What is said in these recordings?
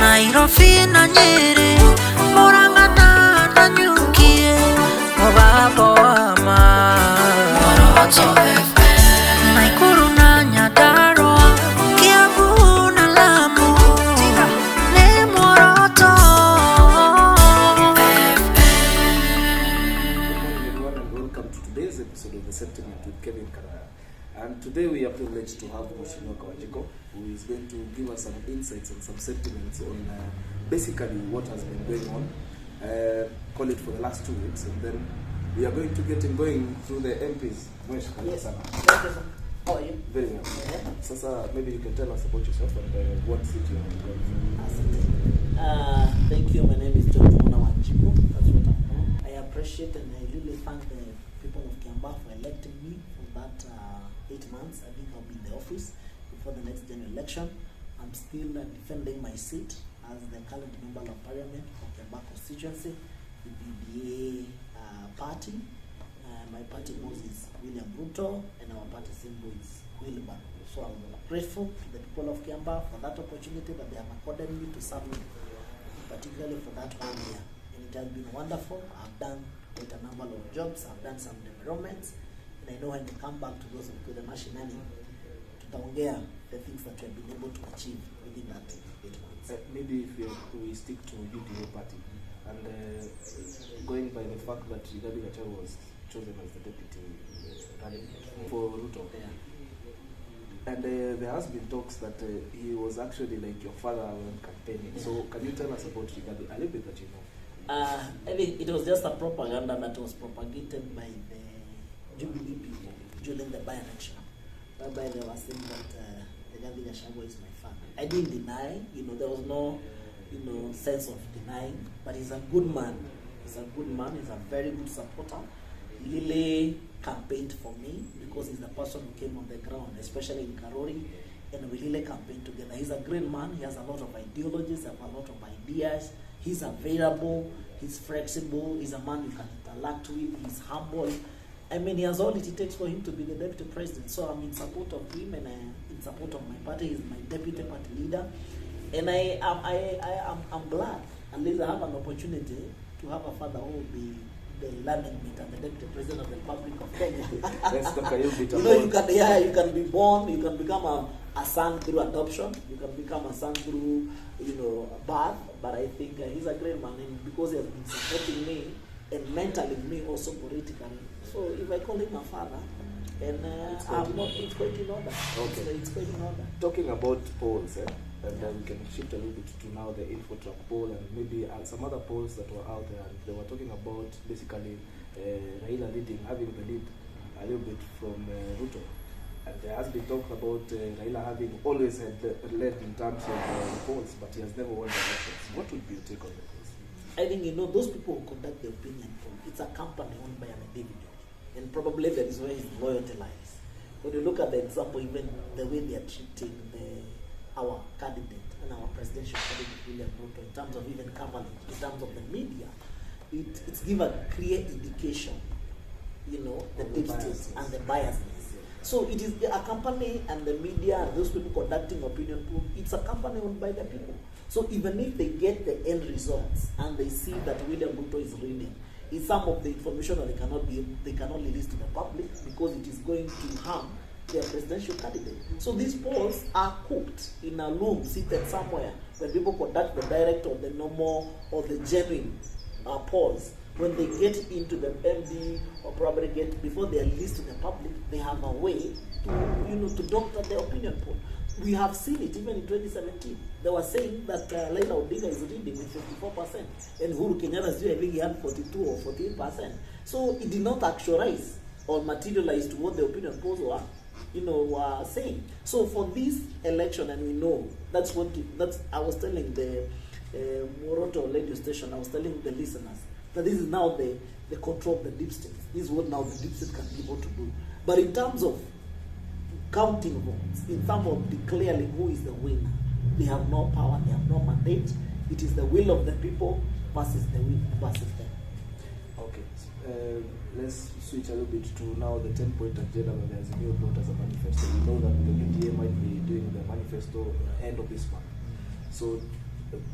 Nairofina nyere morangana na nyukie mobabo ama Muoroto FM Naikuru na Nyadaro Kiambaa na Lamu ne Muoroto Everyone and welcome to today's episode of The Sentiment with Kevin Karaya. And today we are privileged to have Mheshimiwa Kawanjiku, who is going to give us some insights and some sentiments on basically what has been going on, call it for the last 2 weeks, and then we are going to get him going through the MPs. Yes. How are you? Very well. Sasa, maybe you can tell us about yourself and what city you are from. Thank you. My name is John Njuguna. That's what I'm from. I appreciate and I really thank the people of Kiambaa for electing me for that 8 months. I think I'll be in the office before the next general election. I'm still defending my seat as the current member of parliament for Kiambaa constituency, the BBA party. My party name is William Ruto and our party symbol is Wilbur. So I'm grateful to the people of Kiambaa for that opportunity that they have accorded me to serve me, particularly for that 1 year. And it has been wonderful. I've done quite a number of jobs. I've done some developments. And I know when to come back to those of the mashinani, tutaongea the things that we have been able to achieve within that 8 months. Maybe if we stick to UDA party, and going by the fact that Rigathi Gachagua was chosen as the deputy running for Ruto. Yeah. And there has been talks that he was actually like your father when campaigning. Yeah. So can you tell us about Rigathi a little bit that you know? I think it was just a propaganda that was propagated by the Jubilee people during the by-election, whereby they were saying that Rigathi Gachagua is my father. I didn't deny, there was no, sense of denying, but he's a good man. He's a good man. He's a very good supporter. He really campaigned for me because he's the person who came on the ground, especially in Karori, and we really campaigned together. He's a great man. He has a lot of ideologies, a lot of ideas. He's available. He's flexible. He's a man you can interact with. He's humble. I mean, he has all it takes for him to be the deputy president. So I'm in support of him and in support of my party. He's my deputy party leader. And I'm glad, at least I have an opportunity to have a father who will be the learning mate and the deputy president of the Republic of Kenya. Let's talk a little bit about you can be born, you can become a son through adoption, you can become a son through, birth. But I think he's a great man, and because he has been supporting me and mentoring me also politically. So if I call him a father, and it's quite in order. Okay. It's quite in order. Talking about polls, and we can shift a little bit to now the info truck poll and maybe some other polls that were out there, and they were talking about basically Raila having the lead a little bit from Ruto. And there has been talk about Raila having always had led in terms of the polls, but he has never won the elections. What would be your take on the polls? I think, those people who conduct the opinion poll, it's a company owned by an individual. And probably that is where his loyalty lies. When you look at the example, even the way they are treating our candidate and our presidential candidate, William Ruto, in terms of even coverage, in terms of the media, it's given a clear indication, the deep state and the biasness. So it is a company and the media and those people conducting opinion poll, it's a company owned by the people. So even if they get the end results and they see that William Ruto is winning, it's some of the information that they cannot release to the public because it is going to harm their presidential candidate. So these polls are cooked in a room, seated somewhere, when people conduct the direct or the normal or the genuine polls. When they get into the MD or probably before they are released to the public, they have a way to doctor the opinion poll. We have seen it even in 2017. They were saying that Raila Odinga is leading with 54%, and Uhuru Kenyatta, I think he had 42 or 14%. So it did not actualize or materialize to what the opinion polls were saying. So for this election, and we know that's I was telling the Muoroto radio station, I was telling the listeners that this is now the control of the deep state. This is what now the deep state can be able to do. But in terms of counting votes, in terms of declaring who is the winner, they have no power, they have no mandate. It is the will of the people versus the will versus them. Okay. let's switch a little bit to now the 10-point agenda that there's a new brought as a manifesto. We know that the UDA might be doing the manifesto end of this month. So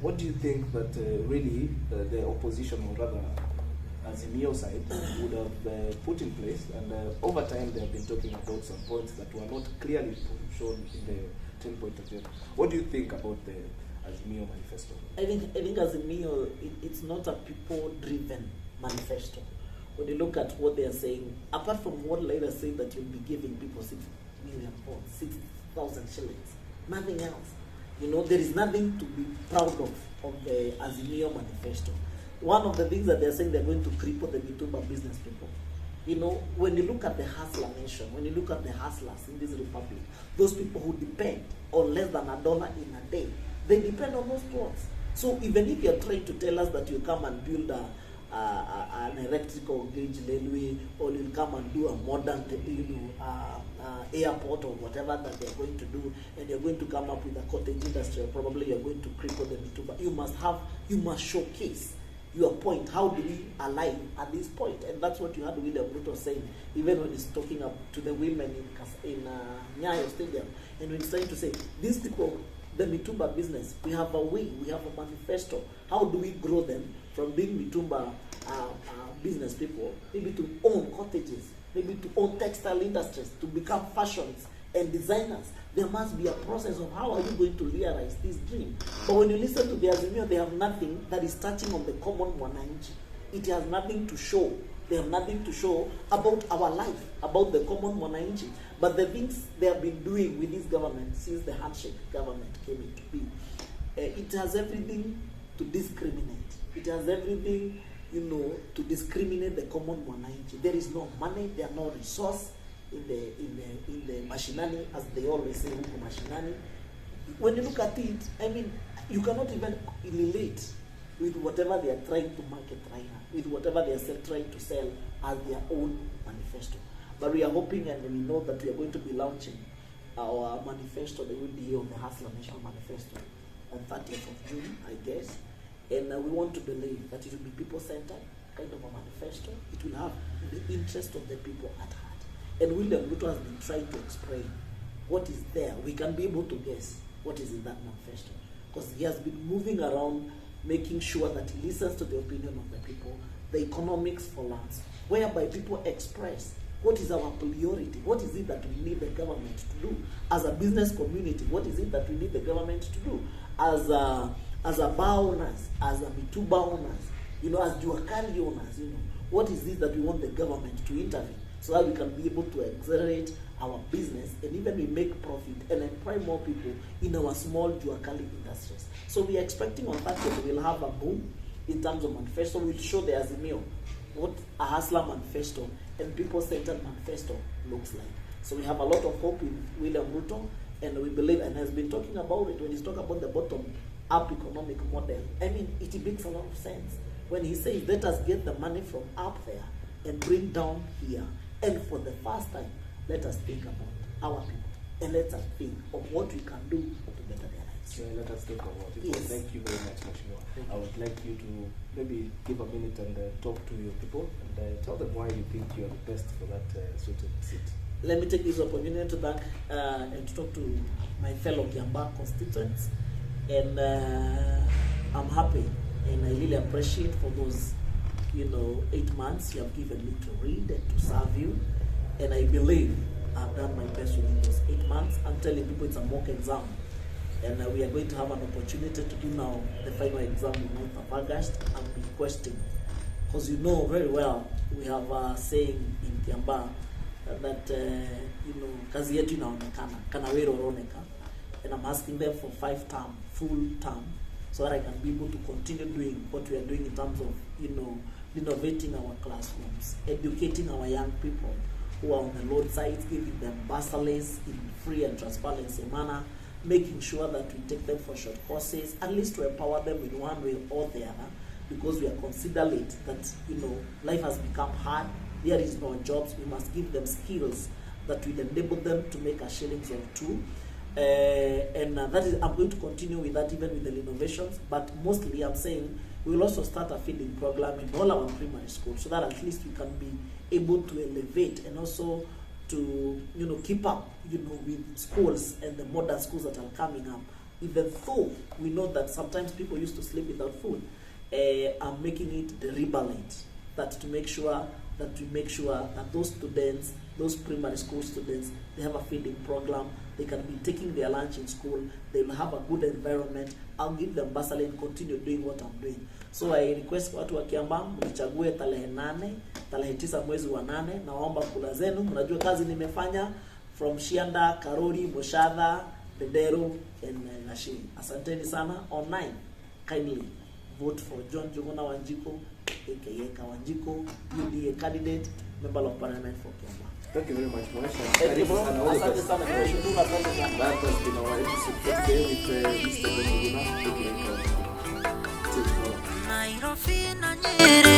what do you think that really the opposition, or rather Azimio side, would have put in place? And over time they have been talking about some points that were not clearly shown in the 10-point agenda. What do you think about the Azimio manifesto? I think Azimio, it's not a people-driven manifesto. When you look at what they are saying, apart from what Laila said that you'll be giving people 6 million pounds, 6,000 shillings, nothing else. You know, there is nothing to be proud of the Azimio manifesto. One of the things that they're saying, they're going to cripple the Mitumba business people. You know, when you look at the hustler nation, when you look at the hustlers in this republic, those people who depend on less than $1 in a day, they depend on those plots. So even if you're trying to tell us that you come and build an electrical gauge railway, or you'll come and do a modern, airport or whatever that they're going to do, and you're going to come up with a cottage industry, or probably you're going to cripple the Mitumba, you must showcase your point. How do we align at this point? And that's what you had William Ruto saying, even when he's talking up to the women in Nyayo Stadium, and when he's trying to say, these people, the Mitumba business, we have a way, we have a manifesto. How do we grow them from being Mitumba business people, maybe to own cottages, maybe to own textile industries, to become fashions and designers? There must be a process of how are you going to realize this dream. But when you listen to the Azimio, they have nothing that is touching on the common mwananchi. It has nothing to show. They have nothing to show about our life, about the common mwananchi. But the things they have been doing with this government since the handshake government came into being, it has everything to discriminate. It has everything, to discriminate the common mwananchi. There is no money, there are no resource in the mashinani, as they always say, mashinani. When you look at it, I mean, you cannot even relate with whatever they are trying to market right now, with whatever they are trying to sell as their own manifesto. But we are hoping, and we know that we are going to be launching our manifesto, the UDA on the Hustler National Manifesto, on 30th of June, I guess. And we want to believe that it will be people-centered, kind of a manifesto. It will have the interest of the people at heart. And William Ruto has been trying to explain what is there. We can be able to guess what is in that manifesto, because he has been moving around, making sure that he listens to the opinion of the people, the economics for lands, whereby people express what is our priority, what is it that we need the government to do as a business community, what is it that we need the government to do as a bar owners, as a Mitumba owners, as Juakali owners, what is it that we want the government to intervene, so that we can be able to accelerate our business, and even we make profit and employ more people in our small Juakali industries. So we are expecting on that we will have a boom in terms of manifesto. We'll show the Azimio what a hustler manifesto and people-centered manifesto looks like. So we have a lot of hope in William Ruto, and we believe, and has been talking about it when he's talking about the bottom-up economic model. I mean, it makes a lot of sense when he says, let us get the money from up there and bring down here. And for the first time, let us think about our people, and let us think of what we can do to better their lives. Yeah, let us think about it. Yes. Thank you very much, Mheshimiwa. I would like you to maybe give a minute and talk to your people, and tell them why you think you are the best for that certain seat. Let me take this opportunity to thank and to talk to my fellow Kiambaa constituents, and I'm happy, and I really appreciate for those 8 months you have given me to read and to serve you, and I believe I've done my best within those 8 months. I'm telling people it's a mock exam, and we are going to have an opportunity to do now the final exam in the month of August and be questioned, because very well we have a saying in Kiambaa that kazi yetu inaonekana kana wewe unaoneka, and I'm asking them for 5 term, full term, so that I can be able to continue doing what we are doing in terms of renovating our classrooms, educating our young people who are on the road sides, giving them bursaries in free and transparency manner, making sure that we take them for short courses, at least to empower them in one way or the other, because we are considerate that life has become hard. There is no jobs. We must give them skills that will enable them to make a shillings or two. And that is, I'm going to continue with that even with the renovations, but mostly I'm saying we will also start a feeding program in all our primary schools, so that at least we can be able to elevate and also to, you know, keep up, you know, with schools and the modern schools that are coming up. Even though we know that sometimes people used to sleep without food, I'm making it deliberate, that to make sure that those students, those primary school students, they have a feeding program. They can be taking their lunch in school. They will have a good environment. I'll give them bursary and continue doing what I'm doing. So I request watu wa Kiambaa mnichague tarehe 9 mwezi wa 8. Naomba kula zenu. Mnajua kazi nimefanya from Shianda, Karori, Moshadha, Pedero and Nashi. Asanteni sana. Online, kindly vote for John Njuguna Wanjiku, aka Kawanjiku, UDA candidate, member of parliament for Kiambaa. Thank you very much, Moesha. Asante sana. That has been our episode for today with Mr. John Njuguna. Thank you very much. Nairobi na Nyeri